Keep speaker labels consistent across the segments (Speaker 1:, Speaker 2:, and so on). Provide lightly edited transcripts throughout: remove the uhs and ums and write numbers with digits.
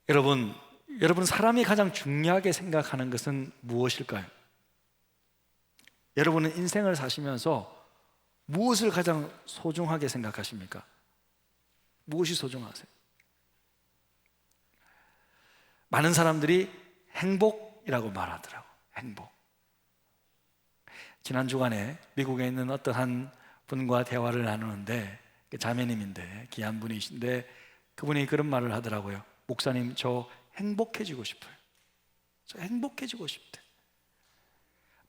Speaker 1: 여러분 사람이 가장 중요하게 생각하는 것은 무엇일까요? 여러분은 인생을 사시면서 무엇을 가장 소중하게 생각하십니까? 무엇이 소중하세요? 많은 사람들이 행복이라고 말하더라고. 행복. 지난 주간에 미국에 있는 어떤 한 분과 대화를 나누는데, 자매님인데 귀한 분이신데 그분이 그런 말을 하더라고요. 목사님, 저 행복해지고 싶어요. 저 행복해지고 싶대.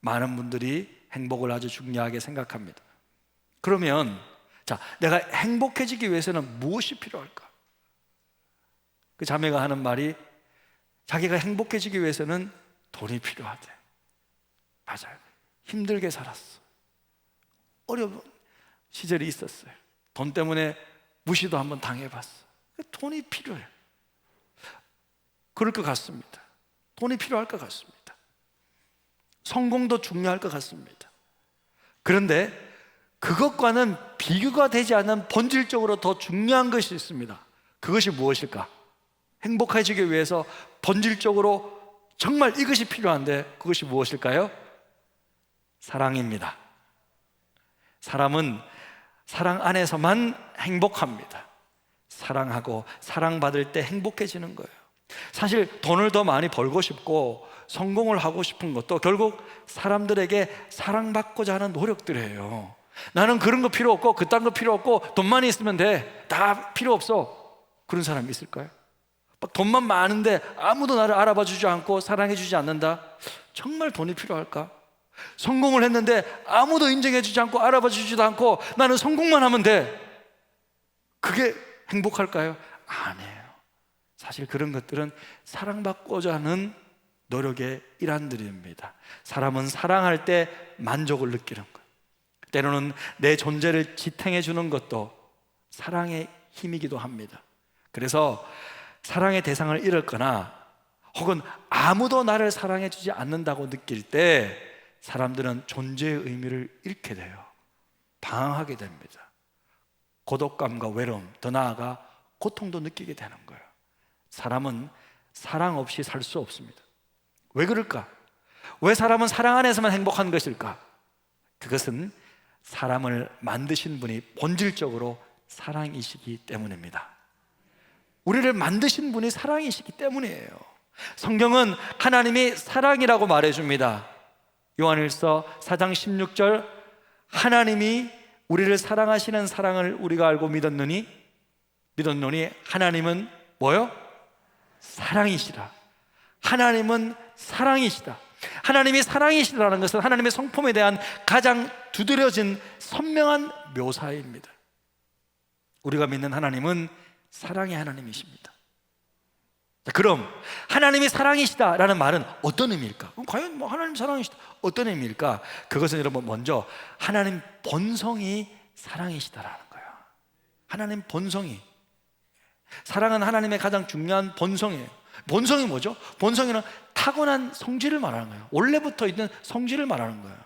Speaker 1: 많은 분들이 행복을 아주 중요하게 생각합니다. 그러면 내가 행복해지기 위해서는 무엇이 필요할까? 그 자매가 하는 말이, 자기가 행복해지기 위해서는 돈이 필요하대. 맞아요. 힘들게 살았어. 어려운 시절이 있었어요. 돈 때문에 무시도 한번 당해봤어. 돈이 필요해. 그럴 것 같습니다. 돈이 필요할 것 같습니다. 성공도 중요할 것 같습니다. 그런데 그것과는 비교가 되지 않는 본질적으로 더 중요한 것이 있습니다. 그것이 무엇일까? 행복해지기 위해서 본질적으로 정말 이것이 필요한데 그것이 무엇일까요? 사랑입니다. 사람은 사랑 안에서만 행복합니다. 사랑하고 사랑받을 때 행복해지는 거예요. 사실 돈을 더 많이 벌고 싶고 성공을 하고 싶은 것도 결국 사람들에게 사랑받고자 하는 노력들이에요. 나는 그런 거 필요 없고 그딴 거 필요 없고 돈만 있으면 돼, 다 필요 없어. 그런 사람이 있을까요? 막 돈만 많은데 아무도 나를 알아봐 주지 않고 사랑해 주지 않는다? 정말 돈이 필요할까? 성공을 했는데 아무도 인정해 주지 않고 알아봐 주지도 않고 나는 성공만 하면 돼, 그게 행복할까요? 아니에요. 사실 그런 것들은 사랑받고자 하는 노력의 일환들입니다. 사람은 사랑할 때 만족을 느끼는 거예요. 때로는 내 존재를 지탱해 주는 것도 사랑의 힘이기도 합니다. 그래서 사랑의 대상을 잃었거나 혹은 아무도 나를 사랑해 주지 않는다고 느낄 때 사람들은 존재의 의미를 잃게 돼요. 방황하게 됩니다. 고독감과 외로움, 더 나아가 고통도 느끼게 되는 거예요. 사람은 사랑 없이 살 수 없습니다. 왜 그럴까? 왜 사람은 사랑 안에서만 행복한 것일까? 그것은 사람을 만드신 분이 본질적으로 사랑이시기 때문입니다. 우리를 만드신 분이 사랑이시기 때문이에요. 성경은 하나님이 사랑이라고 말해줍니다. 요한일서 4장 16절, 하나님이 우리를 사랑하시는 사랑을 우리가 알고 믿었노니 하나님은 뭐요? 사랑이시라. 하나님은 사랑이시다. 하나님이 사랑이시라는 것은 하나님의 성품에 대한 가장 두드러진 선명한 묘사입니다. 우리가 믿는 하나님은 사랑의 하나님이십니다. 그럼 하나님이 사랑이시다라는 말은 어떤 의미일까? 그럼 과연 하나님 사랑이시다 어떤 의미일까? 그것은 여러분 먼저 하나님 본성이 사랑이시다라는 거예요. 하나님 본성이, 사랑은 하나님의 가장 중요한 본성이에요. 본성이 뭐죠? 본성이는 타고난 성질을 말하는 거예요. 원래부터 있는 성질을 말하는 거예요.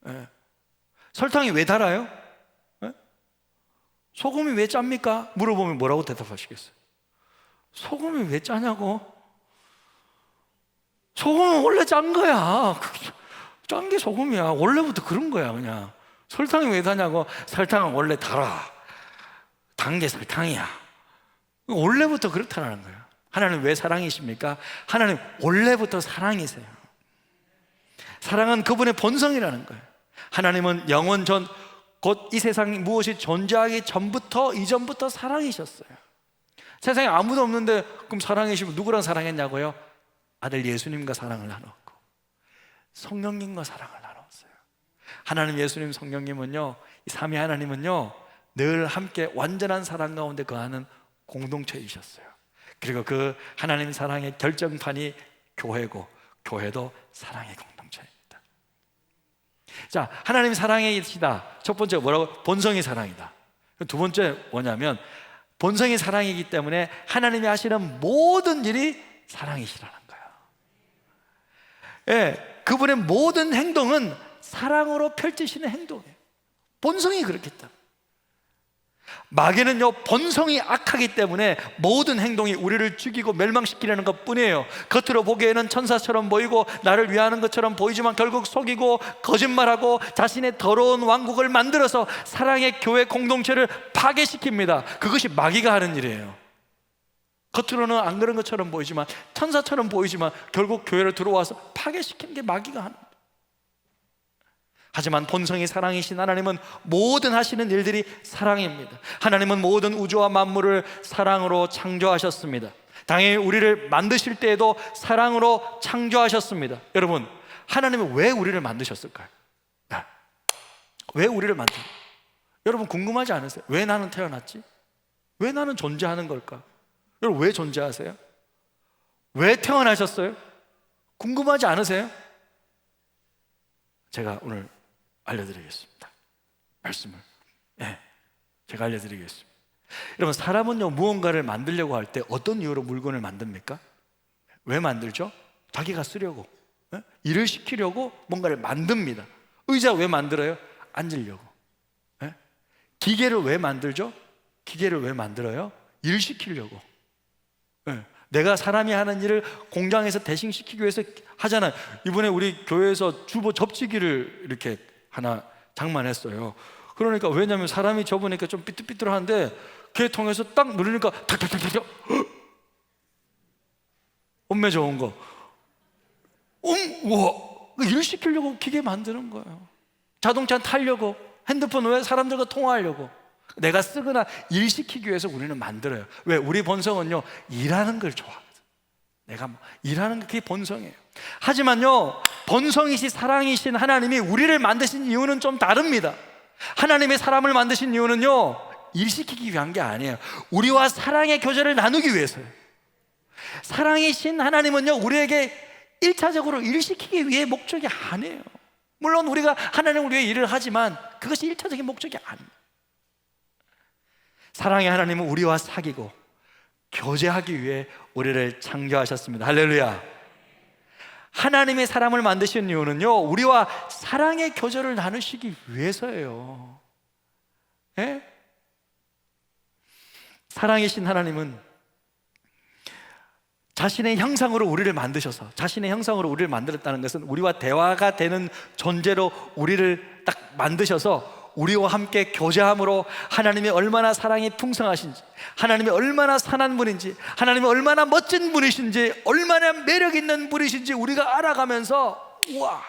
Speaker 1: 예. 설탕이 왜 달아요? 예? 소금이 왜 짭니까? 물어보면 뭐라고 대답하시겠어요? 소금이 왜 짜냐고? 소금은 원래 짠 거야. 짠 게 소금이야. 원래부터 그런 거야. 그냥 설탕이 왜 다냐고? 설탕은 원래 달아. 단 게 설탕이야. 원래부터 그렇다는 거예요. 하나님 왜 사랑이십니까? 하나님 원래부터 사랑이세요. 사랑은 그분의 본성이라는 거예요. 하나님은 영원 전, 곧 이 세상이 무엇이 존재하기 전부터, 이전부터 사랑이셨어요. 세상에 아무도 없는데 그럼 사랑이시면 누구랑 사랑했냐고요? 아들 예수님과 사랑을 나눴고 성령님과 사랑을 나눴어요. 하나님, 예수님, 성령님은요, 이 삼위 하나님은요 늘 함께 완전한 사랑 가운데 거하는 공동체이셨어요. 그리고 그 하나님 사랑의 결정판이 교회고, 교회도 사랑의 공동체입니다. 자, 하나님 사랑이시다. 첫 번째 뭐라고? 본성이 사랑이다. 두 번째 뭐냐면 본성이 사랑이기 때문에 하나님이 하시는 모든 일이 사랑이시라는 거예요. 예, 그분의 모든 행동은 사랑으로 펼치시는 행동이에요. 본성이 그렇겠다. 마귀는요, 본성이 악하기 때문에 모든 행동이 우리를 죽이고 멸망시키려는 것 뿐이에요. 겉으로 보기에는 천사처럼 보이고 나를 위하는 것처럼 보이지만 결국 속이고 거짓말하고 자신의 더러운 왕국을 만들어서 사랑의 교회 공동체를 파괴시킵니다. 그것이 마귀가 하는 일이에요. 겉으로는 안 그런 것처럼 보이지만, 천사처럼 보이지만 결국 교회를 들어와서 파괴시키는 게 마귀가 하는 거예요. 하지만 본성이 사랑이신 하나님은 모든 하시는 일들이 사랑입니다. 하나님은 모든 우주와 만물을 사랑으로 창조하셨습니다. 당연히 우리를 만드실 때에도 사랑으로 창조하셨습니다. 여러분, 하나님은 왜 우리를 만드셨을까요? 왜 우리를 만드셨어요? 여러분 궁금하지 않으세요? 왜 나는 태어났지? 왜 나는 존재하는 걸까? 여러분 왜 존재하세요? 왜 태어나셨어요? 궁금하지 않으세요? 제가 오늘 알려드리겠습니다. 말씀을 제가 알려드리겠습니다. 여러분, 사람은요, 무언가를 만들려고 할 때 어떤 이유로 물건을 만듭니까? 왜 만들죠? 자기가 쓰려고, 일을 시키려고 뭔가를 만듭니다. 의자 왜 만들어요? 앉으려고. 기계를 왜 만들죠? 기계를 왜 만들어요? 일 시키려고. 내가 사람이 하는 일을 공장에서 대신 시키기 위해서 하잖아요. 이번에 우리 교회에서 주보 접지기를 이렇게 하나 장만했어요. 그러니까 왜냐하면 사람이 접으니까 좀 삐뚤삐뚤한데 걔 통해서 딱 누르니까 탁탁탁탁, 엄매 좋은 거, 우와, 일 시키려고 기계 만드는 거예요. 자동차 타려고, 핸드폰 왜 사람들과 통화하려고, 내가 쓰거나 일 시키기 위해서 우리는 만들어요. 왜? 우리 본성은요, 일하는 걸 좋아하거든. 내가 일하는 게 그게 본성이에요. 하지만요, 본성이시 사랑이신 하나님이 우리를 만드신 이유는 좀 다릅니다. 하나님의 사람을 만드신 이유는요, 일 시키기 위한 게 아니에요. 우리와 사랑의 교제를 나누기 위해서요. 사랑이신 하나님은요, 우리에게 1차적으로 일 시키기 위해 목적이 아니에요. 물론 우리가 하나님을 위해 일을 하지만 그것이 1차적인 목적이 아닙니다. 사랑의 하나님은 우리와 사귀고 교제하기 위해 우리를 창조하셨습니다. 할렐루야. 하나님의 사람을 만드신 이유는요, 우리와 사랑의 교제를 나누시기 위해서예요. 사랑이신 하나님은 자신의 형상으로 우리를 만드셔서, 자신의 형상으로 우리를 만들었다는 것은 우리와 대화가 되는 존재로 우리를 딱 만드셔서 우리와 함께 교제함으로 하나님이 얼마나 사랑이 풍성하신지, 하나님이 얼마나 선한 분인지, 하나님이 얼마나 멋진 분이신지, 얼마나 매력 있는 분이신지 우리가 알아가면서, 우와,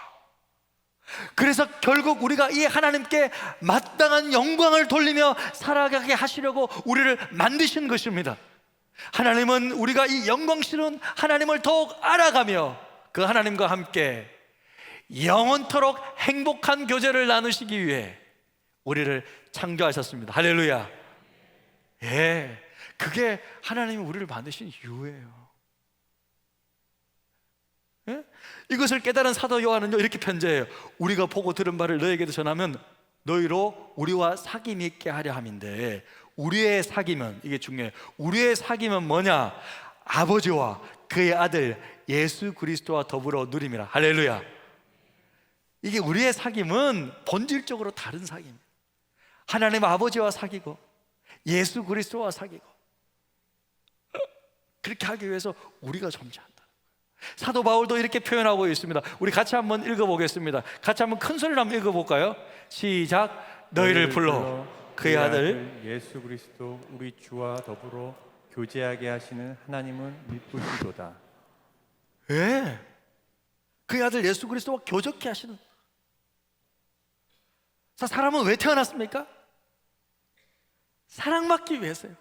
Speaker 1: 그래서 결국 우리가 이 하나님께 마땅한 영광을 돌리며 살아가게 하시려고 우리를 만드신 것입니다. 하나님은 우리가 이 영광스러운 하나님을 더욱 알아가며 그 하나님과 함께 영원토록 행복한 교제를 나누시기 위해 우리를 창조하셨습니다. 할렐루야. 그게 하나님이 우리를 만드신 이유예요. 이것을 깨달은 사도 요한은요, 이렇게 편지해요. 우리가 보고 들은 바를 너에게도 전하면 너희로 우리와 사귐이 있게 하려 함인데, 우리의 사귐은, 이게 중요해요. 우리의 사귐은 뭐냐? 아버지와 그의 아들 예수 그리스도와 더불어 누림이라. 할렐루야. 이게 우리의 사귐은 본질적으로 다른 사귐입니다. 하나님 아버지와 사귀고 예수 그리스도와 사귀고, 그렇게 하기 위해서 우리가 존재한다. 사도 바울도 이렇게 표현하고 있습니다. 우리 같이 한번 읽어보겠습니다. 같이 한번 큰 소리로 한번 읽어볼까요? 시작. 너희를 불러 그의 아들
Speaker 2: 예수 그리스도 우리 주와 더불어 교제하게 하시는 하나님은 미쁘시도다.
Speaker 1: 그의 아들 예수 그리스도와 교제케 하시는. 사람은 왜 태어났습니까? 사랑받기 위해서요.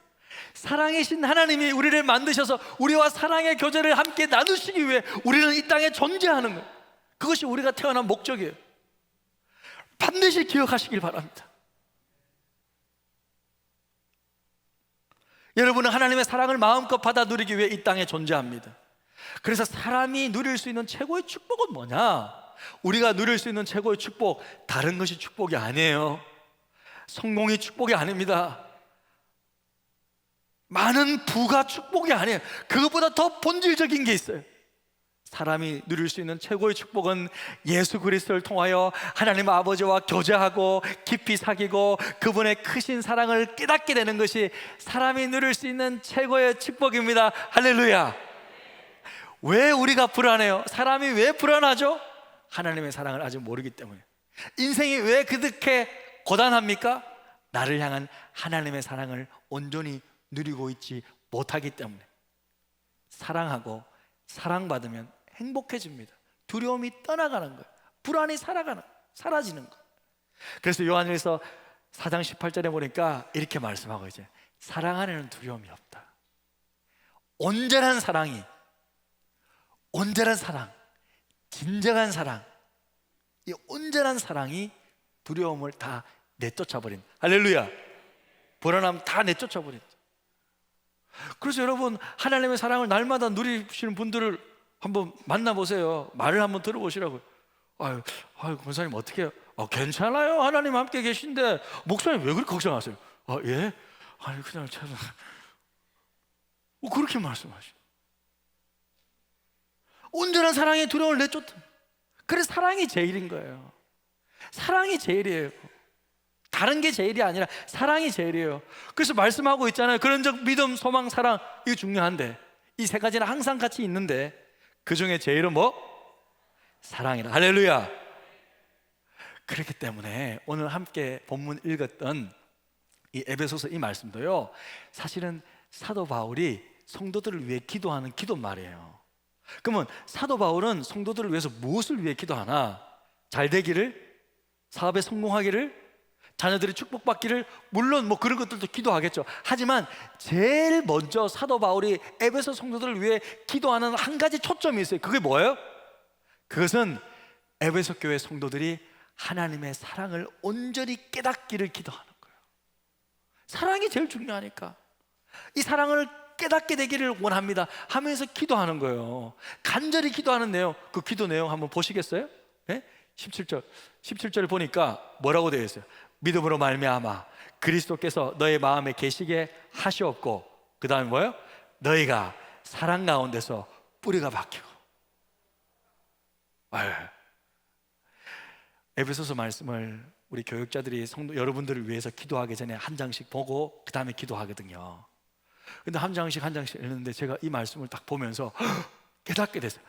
Speaker 1: 사랑이신 하나님이 우리를 만드셔서 우리와 사랑의 교제를 함께 나누시기 위해 우리는 이 땅에 존재하는 거예요. 그것이 우리가 태어난 목적이에요. 반드시 기억하시길 바랍니다. 여러분은 하나님의 사랑을 마음껏 받아 누리기 위해 이 땅에 존재합니다. 그래서 사람이 누릴 수 있는 최고의 축복은 뭐냐? 우리가 누릴 수 있는 최고의 축복, 다른 것이 축복이 아니에요. 성공이 축복이 아닙니다. 많은 부가 축복이 아니에요. 그것보다 더 본질적인 게 있어요. 사람이 누릴 수 있는 최고의 축복은 예수 그리스도를 통하여 하나님 아버지와 교제하고 깊이 사귀고 그분의 크신 사랑을 깨닫게 되는 것이 사람이 누릴 수 있는 최고의 축복입니다. 할렐루야. 왜 우리가 불안해요? 사람이 왜 불안하죠? 하나님의 사랑을 아직 모르기 때문에. 인생이 왜 그렇게 고단합니까? 나를 향한 하나님의 사랑을 온전히 누리고 있지 못하기 때문에. 사랑하고 사랑받으면 행복해집니다. 두려움이 떠나가는 거예요. 불안이 사라지는 거예요. 그래서 요한일서 4장 18절에 보니까 이렇게 말씀하고 이제 사랑 안에는 두려움이 없다. 온전한 사랑이, 온전한 사랑, 진정한 사랑, 이 온전한 사랑이 두려움을 다 내쫓아버린, 할렐루야. 불안함 다 내쫓아버린. 그래서 여러분, 하나님의 사랑을 날마다 누리시는 분들을 한번 만나보세요. 말을 한번 들어보시라고요. 아유, 권사님 어떻게 해요? 괜찮아요. 하나님 함께 계신데 목사님 왜 그렇게 걱정하세요? 예? 아니 그냥 참 그렇게 말씀하시죠. 온전한 사랑의 두려움을 내쫓다. 그래서 사랑이 제일인 거예요. 사랑이 제일이에요. 다른 게 제일이 아니라 사랑이 제일이에요. 그래서 말씀하고 있잖아요. 그런 적 믿음, 소망, 사랑, 이거 중요한데 이 세 가지는 항상 같이 있는데 그 중에 제일은 뭐? 사랑이라. 할렐루야. 그렇기 때문에 오늘 함께 본문 읽었던 이 에베소서 이 말씀도요, 사실은 사도 바울이 성도들을 위해 기도하는 기도 말이에요. 그러면 사도 바울은 성도들을 위해서 무엇을 위해 기도하나? 잘 되기를, 사업에 성공하기를, 자녀들이 축복받기를, 물론 뭐 그런 것들도 기도하겠죠. 하지만 제일 먼저 사도 바울이 에베소 성도들을 위해 기도하는 한 가지 초점이 있어요. 그게 뭐예요? 그것은 에베소 교회 성도들이 하나님의 사랑을 온전히 깨닫기를 기도하는 거예요. 사랑이 제일 중요하니까 이 사랑을 깨닫게 되기를 원합니다 하면서 기도하는 거예요. 간절히 기도하는 내용, 그 기도 내용 한번 보시겠어요? 네? 17절을 보니까 뭐라고 되어 있어요? 믿음으로 말미암아 그리스도께서 너의 마음에 계시게 하시옵고, 그 다음에 뭐예요? 너희가 사랑 가운데서 뿌리가 박히고. 에베소서 말씀을 우리 교육자들이 성도 여러분들을 위해서 기도하기 전에 한 장씩 보고 그 다음에 기도하거든요. 근데 한 장씩 읽는데 제가 이 말씀을 딱 보면서 깨닫게 됐어요.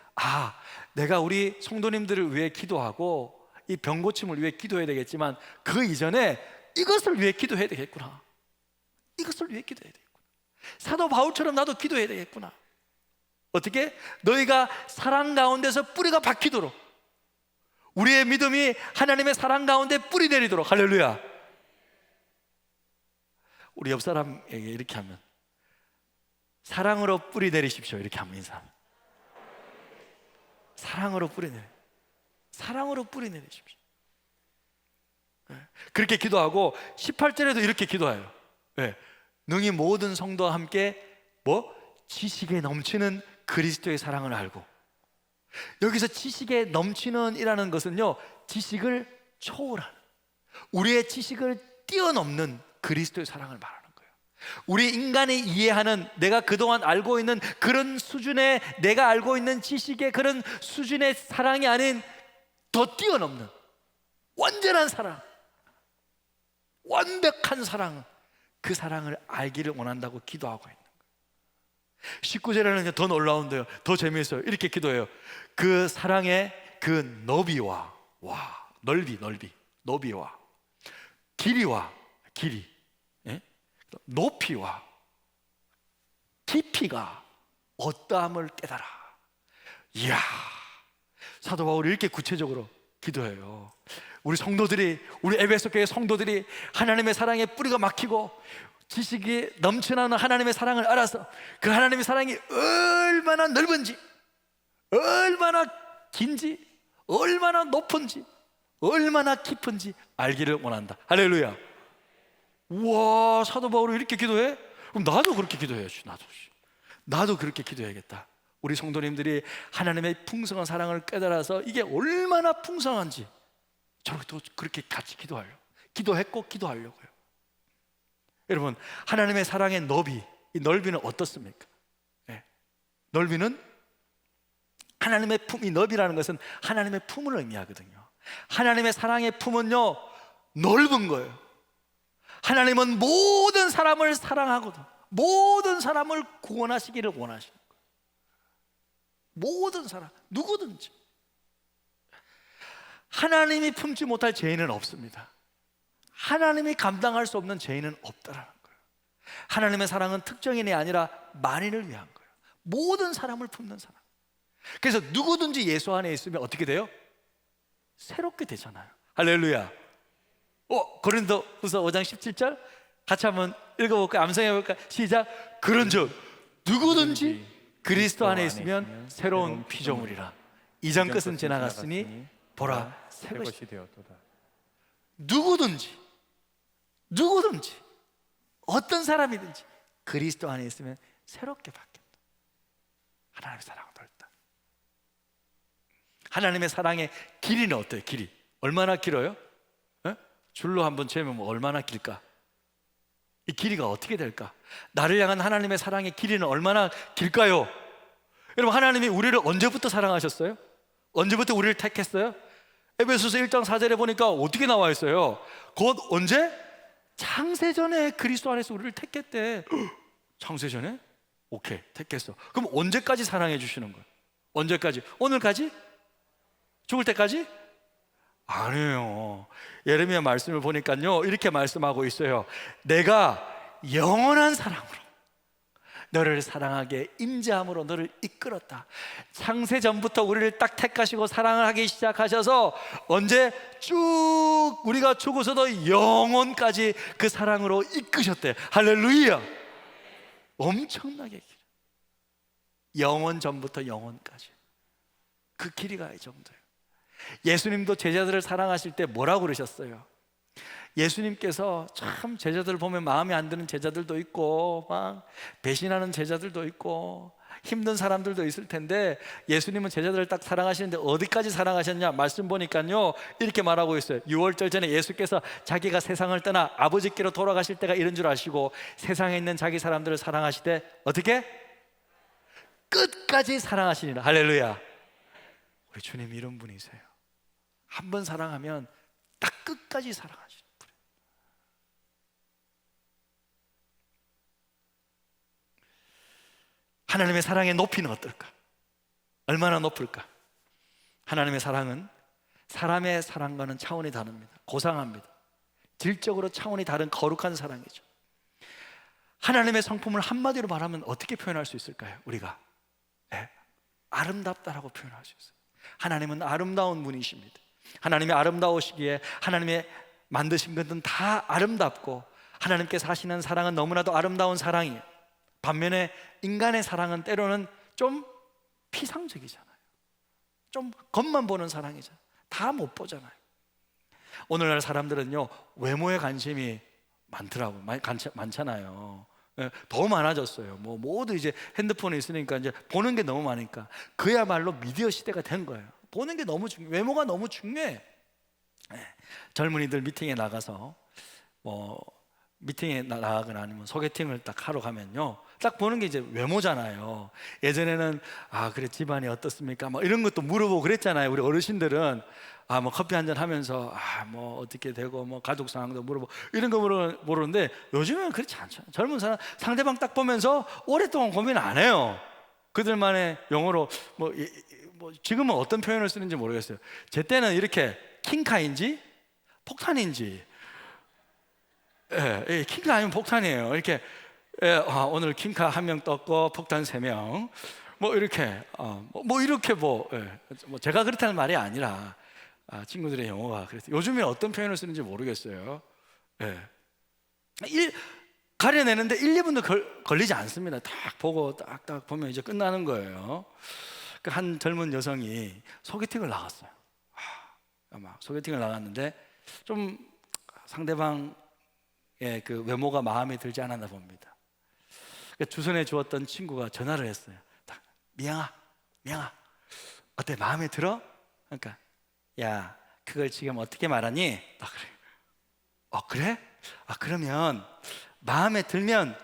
Speaker 1: 내가 우리 성도님들을 위해 기도하고 이 병 고침을 위해 기도해야 되겠지만 그 이전에 이것을 위해 기도해야 되겠구나. 이것을 위해 기도해야 되겠구나. 사도 바울처럼 나도 기도해야 되겠구나. 어떻게? 너희가 사랑 가운데서 뿌리가 박히도록, 우리의 믿음이 하나님의 사랑 가운데 뿌리 내리도록. 할렐루야. 우리 옆 사람에게 이렇게 하면, 사랑으로 뿌리 내리십시오, 이렇게 하면 인사. 사랑으로 뿌리 내리. 사랑으로 뿌리 내리십시오. 그렇게 기도하고 18절에도 이렇게 기도해요. 능히 모든 성도와 함께 지식에 넘치는 그리스도의 사랑을 알고. 여기서 지식에 넘치는 이라는 것은요, 지식을 초월하는, 우리의 지식을 뛰어넘는 그리스도의 사랑을 말하는 거예요. 우리 인간이 이해하는, 내가 그동안 알고 있는 그런 수준의, 내가 알고 있는 지식의 그런 수준의 사랑이 아닌 더 뛰어넘는 완전한 사랑, 완벽한 사랑, 그 사랑을 알기를 원한다고 기도하고 있는 거예요. 19절에는 더 놀라운데요, 더 재미있어요. 이렇게 기도해요. 그 사랑의 그 너비와, 너비와 길이와, 높이와 깊이가 어떠함을 깨달아. 이야, 사도 바울이 이렇게 구체적으로 기도해요. 우리 성도들이, 우리 에베소 교회 성도들이 하나님의 사랑에 뿌리가 막히고 지식이 넘쳐나는 하나님의 사랑을 알아서 그 하나님의 사랑이 얼마나 넓은지, 얼마나 긴지, 얼마나 높은지, 얼마나 깊은지 알기를 원한다. 할렐루야. 우와, 사도 바울이 이렇게 기도해? 그럼 나도 그렇게 기도해야지. 나도 그렇게 기도해야겠다. 우리 성도님들이 하나님의 풍성한 사랑을 깨달아서 이게 얼마나 풍성한지 저렇게 또 그렇게 같이 기도했고 기도하려고요. 여러분, 하나님의 사랑의 너비, 이 넓이는 어떻습니까? 넓이는 하나님의 품, 이 너비라는 것은 하나님의 품을 의미하거든요. 하나님의 사랑의 품은요, 넓은 거예요. 하나님은 모든 사람을 사랑하거든. 모든 사람을 구원하시기를 원하시는 거예요. 모든 사람, 누구든지. 하나님이 품지 못할 죄인은 없습니다. 하나님이 감당할 수 없는 죄인은 없다라는 거예요. 하나님의 사랑은 특정인이 아니라 만인을 위한 거예요. 모든 사람을 품는 사람. 그래서 누구든지 예수 안에 있으면 어떻게 돼요? 새롭게 되잖아요. 할렐루야. 고린도후서 5장 17절 같이 한번 읽어볼까요? 암송해볼까요? 시작. 그런즉 누구든지 그리스도 안에 있으면 새로운 피조물이라. 이전 것은 지나갔으니 보라 새 것이
Speaker 2: 되었도다.
Speaker 1: 누구든지 어떤 사람이든지 그리스도 안에 있으면 새롭게 바뀐다. 하나님의 사랑은 넓다. 하나님의 사랑의 길이는 어때요? 길이 얼마나 길어요? 줄로 한번 재면 뭐 얼마나 길까? 이 길이가 어떻게 될까? 나를 향한 하나님의 사랑의 길이는 얼마나 길까요? 여러분, 하나님이 우리를 언제부터 사랑하셨어요? 언제부터 우리를 택했어요? 에베소서 1장 4절에 보니까 어떻게 나와 있어요? 곧 언제? 창세전에 그리스도 안에서 우리를 택했대. 창세전에? 오케이, 택했어. 그럼 언제까지 사랑해 주시는 거예요? 언제까지? 오늘까지? 죽을 때까지? 아니에요. 예레미야 말씀을 보니까요, 이렇게 말씀하고 있어요. 내가 영원한 사랑으로 너를 사랑하게 임재함으로 너를 이끌었다. 창세전부터 우리를 딱 택하시고 사랑을 하기 시작하셔서 언제 쭉 우리가 죽어서도 영원까지 그 사랑으로 이끄셨대. 할렐루야. 엄청나게 길. 영원 전부터 영원까지 그 길이가 이 정도예요. 예수님도 제자들을 사랑하실 때 뭐라고 그러셨어요? 예수님께서 참 제자들을 보면 마음에 안 드는 제자들도 있고 막 배신하는 제자들도 있고 힘든 사람들도 있을 텐데 예수님은 제자들을 딱 사랑하시는데 어디까지 사랑하셨냐? 말씀 보니까요 이렇게 말하고 있어요. 6월절 전에 예수께서 자기가 세상을 떠나 아버지께로 돌아가실 때가 이런 줄 아시고 세상에 있는 자기 사람들을 사랑하시되 어떻게? 끝까지 사랑하시니라. 할렐루야. 우리 주님 이런 분이세요. 한 번 사랑하면 딱 끝까지 사랑하시는 분이에요. 하나님의 사랑의 높이는 어떨까? 얼마나 높을까? 하나님의 사랑은 사람의 사랑과는 차원이 다릅니다. 고상합니다. 질적으로 차원이 다른 거룩한 사랑이죠. 하나님의 성품을 한마디로 말하면 어떻게 표현할 수 있을까요? 우리가 아름답다라고 표현할 수 있어요. 하나님은 아름다운 분이십니다. 하나님이 아름다우시기에 하나님의 만드신 것은 다 아름답고 하나님께서 하시는 사랑은 너무나도 아름다운 사랑이에요. 반면에 인간의 사랑은 때로는 좀 피상적이잖아요. 좀 겉만 보는 사랑이잖아요. 다 못 보잖아요. 오늘날 사람들은요 외모에 관심이 많더라고요. 많잖아요. 더 많아졌어요. 뭐 모두 이제 핸드폰이 있으니까 이제 보는 게 너무 많으니까 그야말로 미디어 시대가 된 거예요. 보는 게 너무 중요해. 외모가 너무 중요해. 젊은이들 미팅에 나가서 뭐 미팅에 나가거나 아니면 소개팅을 딱 하러 가면요 딱 보는 게 이제 외모잖아요. 예전에는 그래 집안이 어떻습니까? 뭐 이런 것도 물어보고 그랬잖아요. 우리 어르신들은 뭐 커피 한잔 하면서 뭐 어떻게 되고 뭐 가족 상황도 물어보고 이런 거 모르는데 요즘은 그렇지 않잖아요. 젊은 사람 상대방 딱 보면서 오랫동안 고민 안 해요. 그들만의 용어로 뭐 지금은 어떤 표현을 쓰는지 모르겠어요. 제 때는 이렇게 킹카인지 폭탄인지 킹카 아니면 폭탄이에요. 이렇게 오늘 킹카 1명 떴고 폭탄 3명 뭐 이렇게 제가 그렇다는 말이 아니라 친구들의 용어가 그래서 요즘에 어떤 표현을 쓰는지 모르겠어요. 가려내는데 1, 2분도 걸리지 않습니다. 딱 보고 딱 보면 이제 끝나는 거예요. 한 젊은 여성이 소개팅을 나갔어요. 아마 소개팅을 나갔는데 좀 상대방의 그 외모가 마음에 들지 않았나 봅니다. 주선해 주었던 친구가 전화를 했어요. 미양아 어때? 마음에 들어? 그러니까 야 그걸 지금 어떻게 말하니? 그래. 그래? 그러면 마음에 들면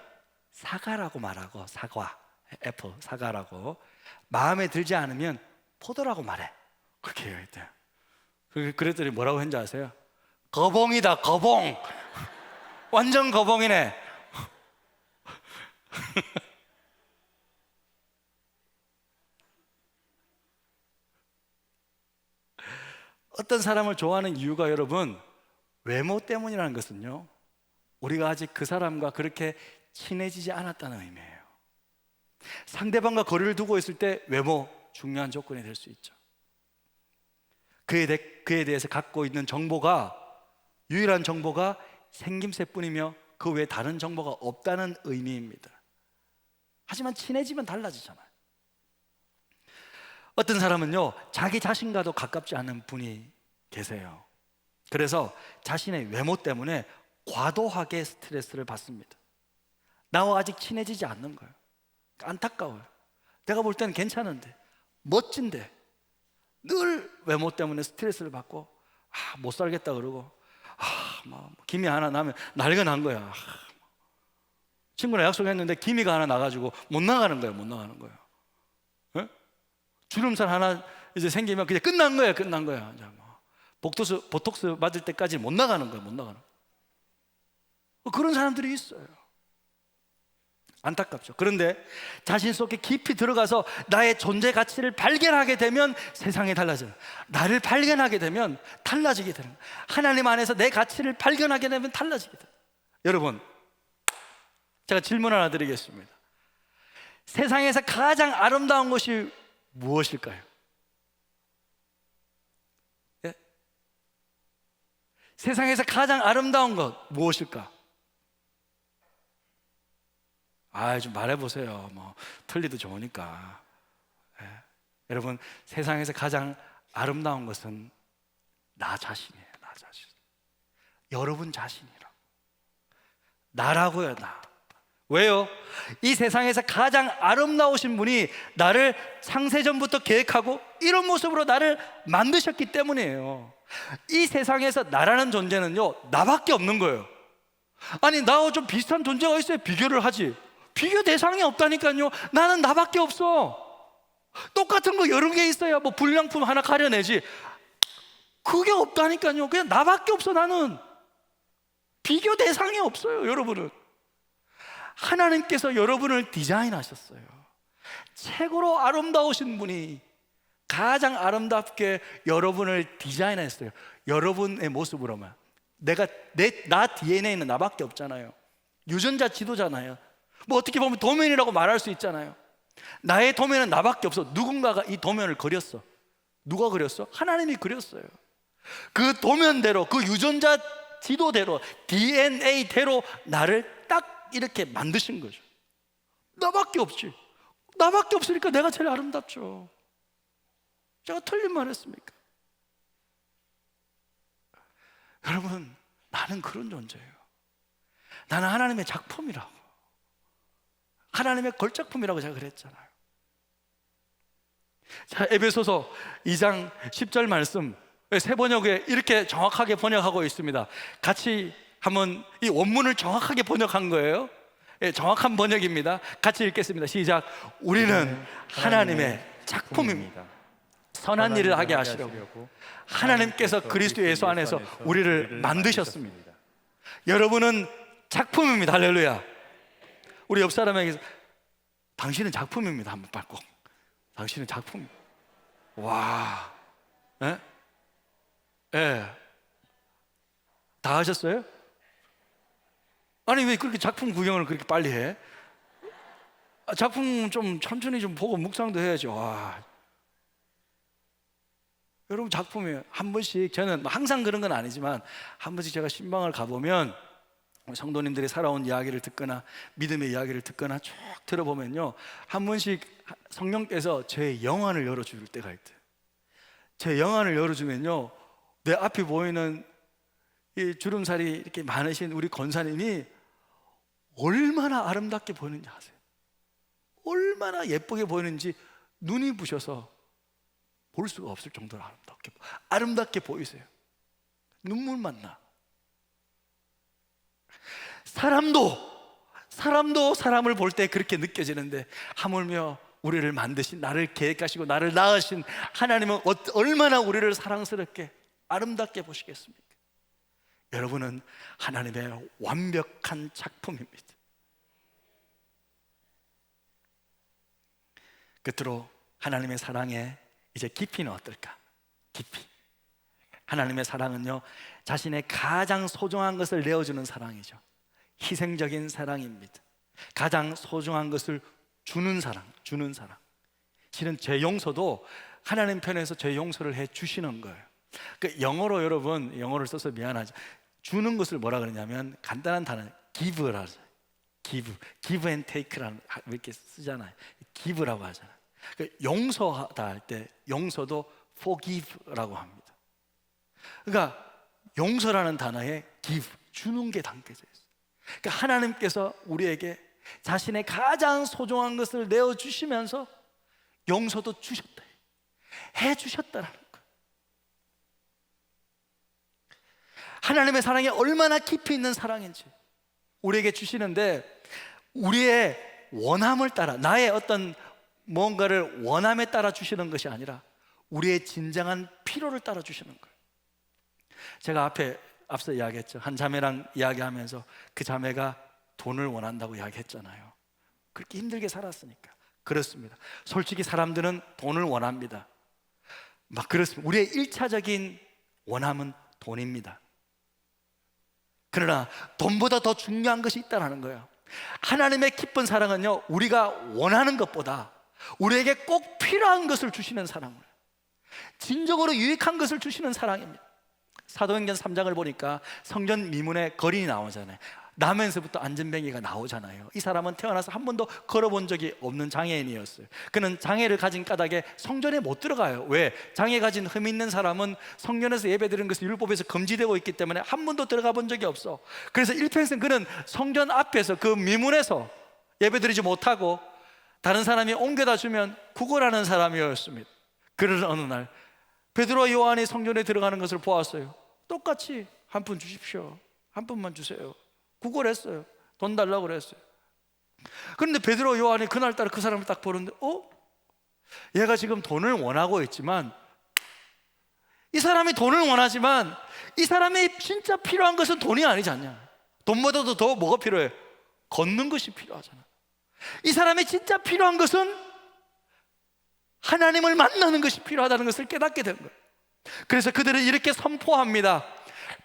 Speaker 1: 사과라고 말하고 사과 애플 사과라고 마음에 들지 않으면 포도라고 말해. 그렇게 얘기했대요. 그랬더니 뭐라고 했는지 아세요? 거봉이다, 거봉. 완전 거봉이네. 어떤 사람을 좋아하는 이유가 여러분, 외모 때문이라는 것은요, 우리가 아직 그 사람과 그렇게 친해지지 않았다는 의미예요. 상대방과 거리를 두고 있을 때 외모 중요한 조건이 될 수 있죠. 그에 대해서 갖고 있는 정보가, 유일한 정보가 생김새뿐이며 그 외에 다른 정보가 없다는 의미입니다. 하지만 친해지면 달라지잖아요. 어떤 사람은요, 자기 자신과도 가깝지 않은 분이 계세요. 그래서 자신의 외모 때문에 과도하게 스트레스를 받습니다. 나와 아직 친해지지 않는 거예요. 안타까워요. 내가 볼 때는 괜찮은데, 멋진데 늘 외모 때문에 스트레스를 받고 못 살겠다 그러고 막 기미 하나 나면 난리가 난 거야. 친구랑 약속했는데 기미가 하나 나가지고 못 나가는 거예요. 못 나가는 거예요. 예? 주름살 하나 이제 생기면 그냥 끝난 거예요. 끝난 거야. 이제 뭐 보톡스 맞을 때까지 못 나가는 거예요. 못 나가는 거예요. 그런 사람들이 있어요. 안타깝죠. 그런데 자신 속에 깊이 들어가서 나의 존재 가치를 발견하게 되면 세상이 달라져요. 나를 발견하게 되면 달라지게 되는 거예요. 하나님 안에서 내 가치를 발견하게 되면 달라지게 돼요. 여러분, 제가 질문 하나 드리겠습니다. 세상에서 가장 아름다운 것이 무엇일까요? 예? 세상에서 가장 아름다운 것 무엇일까? 좀 말해보세요. 뭐 틀리도 좋으니까. 예. 여러분, 세상에서 가장 아름다운 것은 나 자신이에요. 나 자신. 여러분 자신이라고. 나라고요. 나. 왜요? 이 세상에서 가장 아름다우신 분이 나를 창세전부터 계획하고 이런 모습으로 나를 만드셨기 때문이에요. 이 세상에서 나라는 존재는요, 나밖에 없는 거예요. 아니, 나와 좀 비슷한 존재가 있어야 비교를 하지. 비교 대상이 없다니까요. 나는 나밖에 없어. 똑같은 거 여러 개 있어야 뭐 불량품 하나 가려내지. 그게 없다니까요. 그냥 나밖에 없어. 나는 비교 대상이 없어요. 여러분은 하나님께서 여러분을 디자인하셨어요. 최고로 아름다우신 분이 가장 아름답게 여러분을 디자인했어요. 여러분의 모습으로만. 나 DNA는 나밖에 없잖아요. 유전자 지도잖아요. 뭐 어떻게 보면 도면이라고 말할 수 있잖아요. 나의 도면은 나밖에 없어. 누군가가 이 도면을 그렸어. 누가 그렸어? 하나님이 그렸어요. 그 도면대로, 그 유전자 지도대로, DNA대로 나를 딱 이렇게 만드신 거죠. 나밖에 없지. 나밖에 없으니까 내가 제일 아름답죠. 제가 틀린 말 했습니까? 여러분, 나는 그런 존재예요. 나는 하나님의 작품이라고. 하나님의 걸작품이라고 제가 그랬잖아요. 자, 에베소서 2장 10절 말씀, 새 번역에 이렇게 정확하게 번역하고 있습니다. 같이 한번 이 원문을 정확하게 번역한 거예요. 정확한 번역입니다. 같이 읽겠습니다. 시작. 우리는 하나님의 작품입니다. 선한 일을 하게 하시려고 하나님께서 그리스도 예수 안에서 우리를 만드셨습니다. 여러분은 작품입니다. 할렐루야. 우리 옆 사람에게 당신은 작품입니다. 한번 밟고. 당신은 작품. 와, 예? 예. 다 하셨어요? 아니 왜 그렇게 작품 구경을 그렇게 빨리 해? 작품 좀 천천히 좀 보고 묵상도 해야죠. 와. 여러분, 작품이에요. 한 번씩, 저는 항상 그런 건 아니지만 한 번씩 제가 신방을 가보면 성도님들이 살아온 이야기를 듣거나 믿음의 이야기를 듣거나 쭉 들어보면요, 한 번씩 성령께서 제 영안을 열어줄 때가 있대요. 제 영안을 열어주면요, 내 앞에 보이는 이 주름살이 이렇게 많으신 우리 권사님이 얼마나 아름답게 보이는지 아세요? 얼마나 예쁘게 보이는지 눈이 부셔서 볼 수가 없을 정도로 아름답게 보이세요. 눈물만 나. 사람도 사람을 볼 때 그렇게 느껴지는데 하물며 우리를 만드신, 나를 계획하시고 나를 낳으신 하나님은 얼마나 우리를 사랑스럽게 아름답게 보시겠습니까? 여러분은 하나님의 완벽한 작품입니다. 끝으로 하나님의 사랑의 이제 깊이는 어떨까? 깊이. 하나님의 사랑은요, 자신의 가장 소중한 것을 내어주는 사랑이죠. 희생적인 사랑입니다. 가장 소중한 것을 주는 사랑. 실은 죄 용서도 하나님 편에서 죄 용서를 해 주시는 거예요. 그 영어로, 여러분, 영어를 써서 미안하죠. 주는 것을 뭐라 그러냐면 간단한 단어 give라고 하죠. give and take라는, 이렇게 쓰잖아요. give라고 하잖아요. 용서하다 할 때 용서도 forgive라고 합니다. 그러니까 용서라는 단어에 give, 주는 게 담겨져 있어요. 그러니까 하나님께서 우리에게 자신의 가장 소중한 것을 내어주시면서 용서도 주셨다, 해주셨다라는 거예요. 하나님의 사랑이 얼마나 깊이 있는 사랑인지 우리에게 주시는데, 우리의 원함을 따라, 나의 어떤 뭔가를 원함에 따라 주시는 것이 아니라 우리의 진정한 필요를 따라 주시는 거예요. 제가 앞서 이야기했죠. 한 자매랑 이야기하면서 그 자매가 돈을 원한다고 이야기했잖아요. 그렇게 힘들게 살았으니까. 그렇습니다. 솔직히 사람들은 돈을 원합니다. 막 그렇습니다. 우리의 1차적인 원함은 돈입니다. 그러나 돈보다 더 중요한 것이 있다는 거예요. 하나님의 기쁜 사랑은요, 우리가 원하는 것보다 우리에게 꼭 필요한 것을 주시는 사랑을, 진정으로 유익한 것을 주시는 사랑입니다. 사도행전 3장을 보니까 성전 미문에 거린이 나오잖아요. 나면서부터 안전뱅이가 나오잖아요. 이 사람은 태어나서 한 번도 걸어본 적이 없는 장애인이었어요. 그는 장애를 가진 까닭에 성전에 못 들어가요. 왜? 장애 가진 흠 있는 사람은 성전에서 예배드리는 것이 율법에서 금지되고 있기 때문에 한 번도 들어가 본 적이 없어. 그래서 일평생 그는 성전 앞에서 그 미문에서 예배드리지 못하고 다른 사람이 옮겨다 주면 구걸하는 사람이었습니다. 그러던 어느 날 베드로와 요한이 성전에 들어가는 것을 보았어요. 똑같이 한 푼 주십시오, 한 푼만 주세요. 구걸했어요. 돈 달라고 그랬어요. 그런데 베드로 요한이 그날따라 그 사람을 딱 보는데, 얘가 지금 돈을 원하고 있지만, 이 사람이 돈을 원하지만 이 사람이 진짜 필요한 것은 돈이 아니지 않냐. 돈보다도 더 뭐가 필요해? 걷는 것이 필요하잖아. 이 사람이 진짜 필요한 것은 하나님을 만나는 것이 필요하다는 것을 깨닫게 된 거예요. 그래서 그들은 이렇게 선포합니다.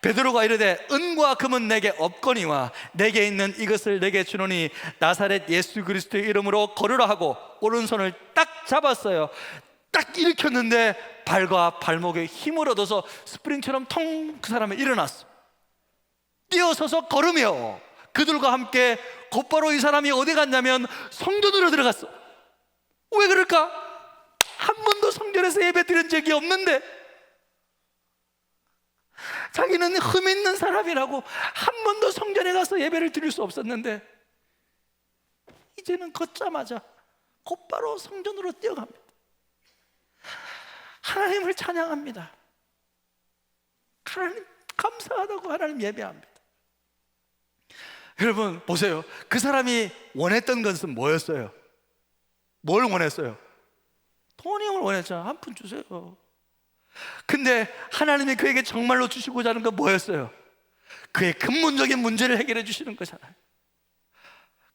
Speaker 1: 베드로가 이르되 은과 금은 내게 없거니와 내게 있는 이것을 내게 주노니 나사렛 예수 그리스도의 이름으로 걸으라 하고 오른손을 딱 잡았어요. 딱 일으켰는데 발과 발목에 힘을 얻어서 스프링처럼 통, 그 사람이 일어났어. 뛰어서서 걸으며 그들과 함께 곧바로 이 사람이 어디 갔냐면 성전으로 들어갔어. 왜 그럴까? 한 번도 성전에서 예배 드린 적이 없는데, 자기는 흠 있는 사람이라고 한 번도 성전에 가서 예배를 드릴 수 없었는데, 이제는 걷자마자 곧바로 성전으로 뛰어갑니다. 하나님을 찬양합니다. 하나님 감사하다고 하나님 예배합니다. 여러분 보세요. 그 사람이 원했던 것은 뭐였어요? 뭘 원했어요? 돈이 원했잖아. 한 푼 주세요. 근데 하나님이 그에게 정말로 주시고자 하는 건 뭐였어요? 그의 근본적인 문제를 해결해 주시는 거잖아요.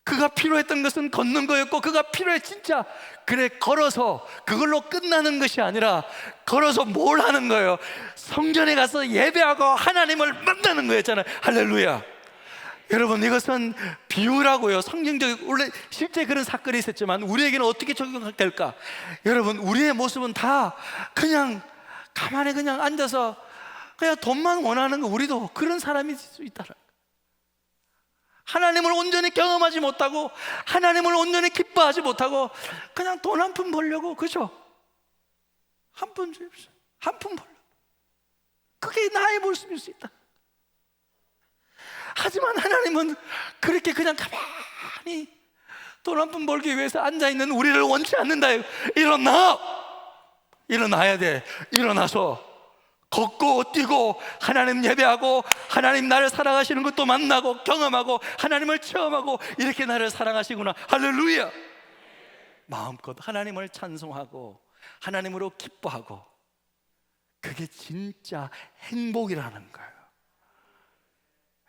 Speaker 1: 그가 필요했던 것은 걷는 거였고, 그가 필요해 진짜 그래 걸어서 그걸로 끝나는 것이 아니라 걸어서 뭘 하는 거예요? 성전에 가서 예배하고 하나님을 만나는 거였잖아요. 할렐루야. 여러분 이것은 비유라고요. 성경적, 원래 실제 그런 사건이 있었지만 우리에게는 어떻게 적용될까? 여러분 우리의 모습은 다 그냥 가만히 그냥 앉아서 그냥 돈만 원하는 거, 우리도 그런 사람일 수 있다는 거예요. 하나님을 온전히 경험하지 못하고 하나님을 온전히 기뻐하지 못하고 그냥 돈 한 푼 벌려고, 그죠? 한 푼 주십시오, 한 푼 벌려고. 그게 나의 모습일 수 있다. 하지만 하나님은 그렇게 그냥 가만히 돈 한 푼 벌기 위해서 앉아있는 우리를 원치 않는다. 일어나야 돼. 일어나서 걷고 뛰고 하나님 예배하고 하나님 나를 사랑하시는 것도 만나고 경험하고 하나님을 체험하고, 이렇게 나를 사랑하시구나. 할렐루야. 마음껏 하나님을 찬송하고 하나님으로 기뻐하고, 그게 진짜 행복이라는 거예요.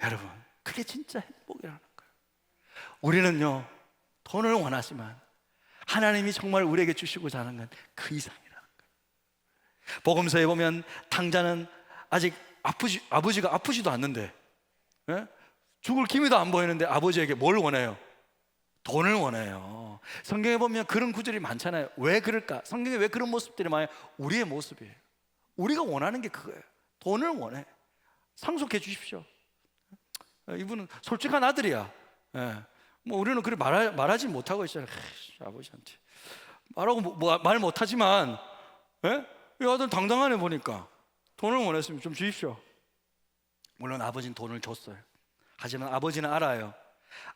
Speaker 1: 여러분, 그게 진짜 행복이라는 거예요. 우리는요, 돈을 원하지만 하나님이 정말 우리에게 주시고자 하는 건 그 이상이라는 거예요. 복음서에 보면 당자는 아직 아버지가 아프지도 않는데, 예? 죽을 기미도 안 보이는데 아버지에게 뭘 원해요? 돈을 원해요. 성경에 보면 그런 구절이 많잖아요. 왜 그럴까? 성경에 왜 그런 모습들이 많아요? 우리의 모습이에요. 우리가 원하는 게 그거예요. 돈을 원해. 상속해 주십시오. 이분은 솔직한 아들이야. 예. 뭐 우리는 그래 말하지 못하고 있잖아요. 아버지한테 말하고 말 못하지만, 예? 이 아들 당당하네 보니까. 돈을 원했으면 좀 주십시오. 물론 아버지는 돈을 줬어요. 하지만 아버지는 알아요.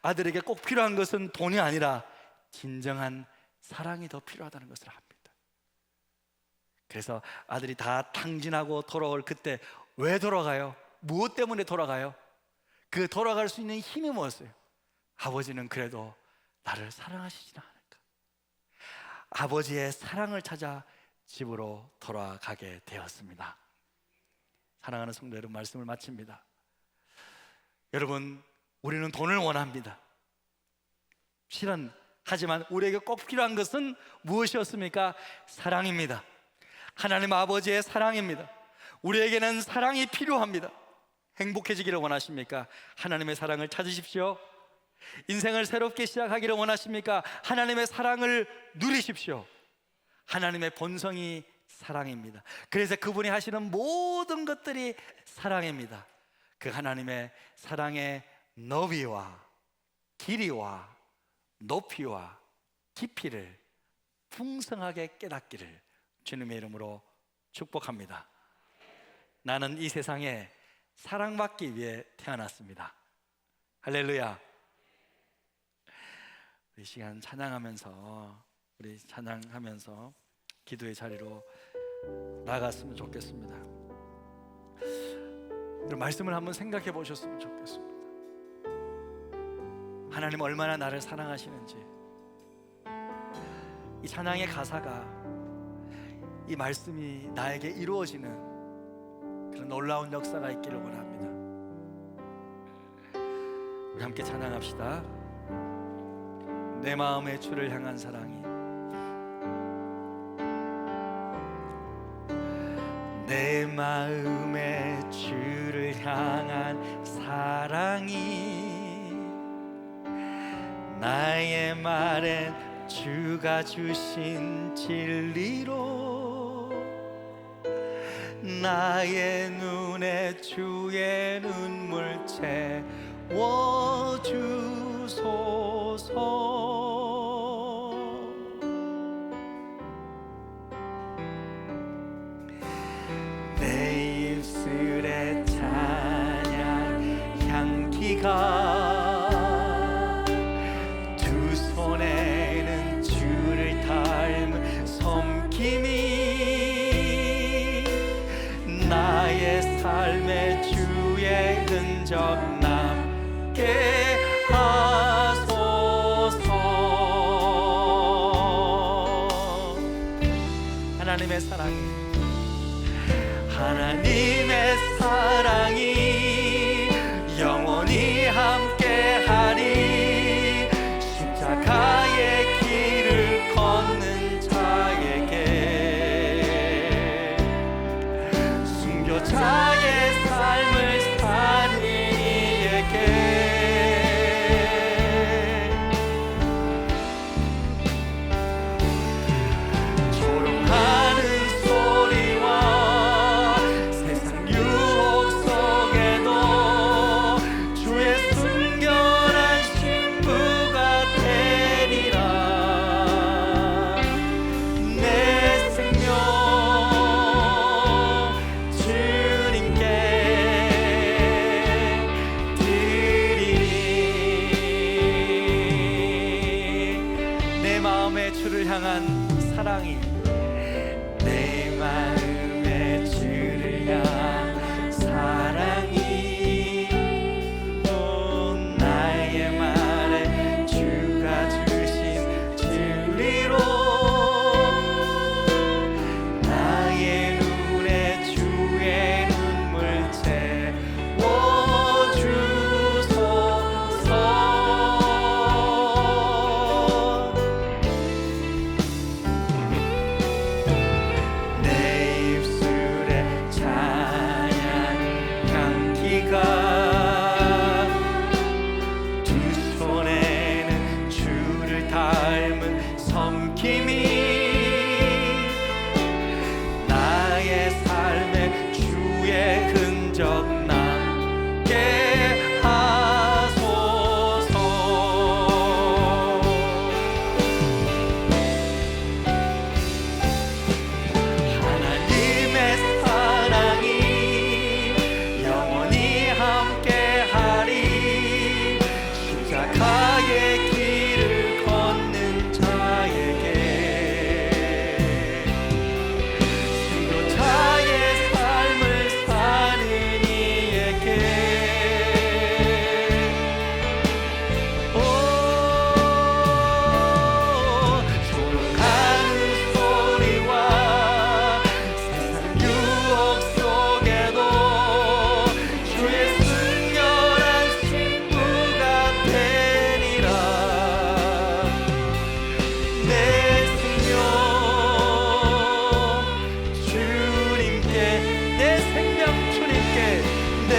Speaker 1: 아들에게 꼭 필요한 것은 돈이 아니라 진정한 사랑이 더 필요하다는 것을 압니다. 그래서 아들이 다 탕진하고 돌아올 그때 왜 돌아가요? 무엇 때문에 돌아가요? 그 돌아갈 수 있는 힘이 뭐였어요? 아버지는 그래도 나를 사랑하시지 않을까? 아버지의 사랑을 찾아 집으로 돌아가게 되었습니다. 사랑하는 성도 여러분, 말씀을 마칩니다. 여러분, 우리는 돈을 원합니다. 실은 하지만 우리에게 꼭 필요한 것은 무엇이었습니까? 사랑입니다. 하나님 아버지의 사랑입니다. 우리에게는 사랑이 필요합니다. 행복해지기를 원하십니까? 하나님의 사랑을 찾으십시오. 인생을 새롭게 시작하기를 원하십니까? 하나님의 사랑을 누리십시오. 하나님의 본성이 사랑입니다. 그래서 그분이 하시는 모든 것들이 사랑입니다. 그 하나님의 사랑의 너비와 길이와 높이와 깊이를 풍성하게 깨닫기를 주님의 이름으로 축복합니다. 나는 이 세상에 사랑받기 위해 태어났습니다. 할렐루야. 우리 시간 찬양하면서, 우리 찬양하면서 기도의 자리로 나갔으면 좋겠습니다. 말씀을 한번 생각해 보셨으면 좋겠습니다. 하나님 얼마나 나를 사랑하시는지, 이 찬양의 가사가, 이 말씀이 나에게 이루어지는 그런 놀라운 역사가 있기를 원합니다. 우리 함께 찬양합시다. 내 마음의 주를 향한 사랑이, 내 마음의 주를 향한 사랑이, 나의 말엔 주가 주신 진리로, 나의 눈에 주의 눈물 채워주소서. 내 입술에 찬양 향기가, 두 손에는 주를 닮은 섬김이, 나의 삶에 주의 흔적 남게 하소서. 하나님의 사랑이, 하나님의 사랑이 영원히 함께하리. 십자가의 길을 걷는 자에게, 순교자의 삶을 사는 이에게, 조롱하는 소리와 세상 유혹 속에도 주의 순결한 신부가 되리라. 내 생명 주님께 드리리. 내 마음의 주를 향한 사랑이, 내 마음의 주를 향한 사랑이, 또 나의 말에 주가 주신 진리로, 삶은 섬김이 나의 삶에 주의 흔적 남게 하소서. 하나님의 사랑이 영원히 함께하리. 십자가의 길을 걷는 자에게, 순교자의 삶을 사는 이에게, 조롱하는 소리와 세상 유혹 속에도 주의 순결한 신부가 되리라. 내 생명 주님께, 내 생명 주님께, 내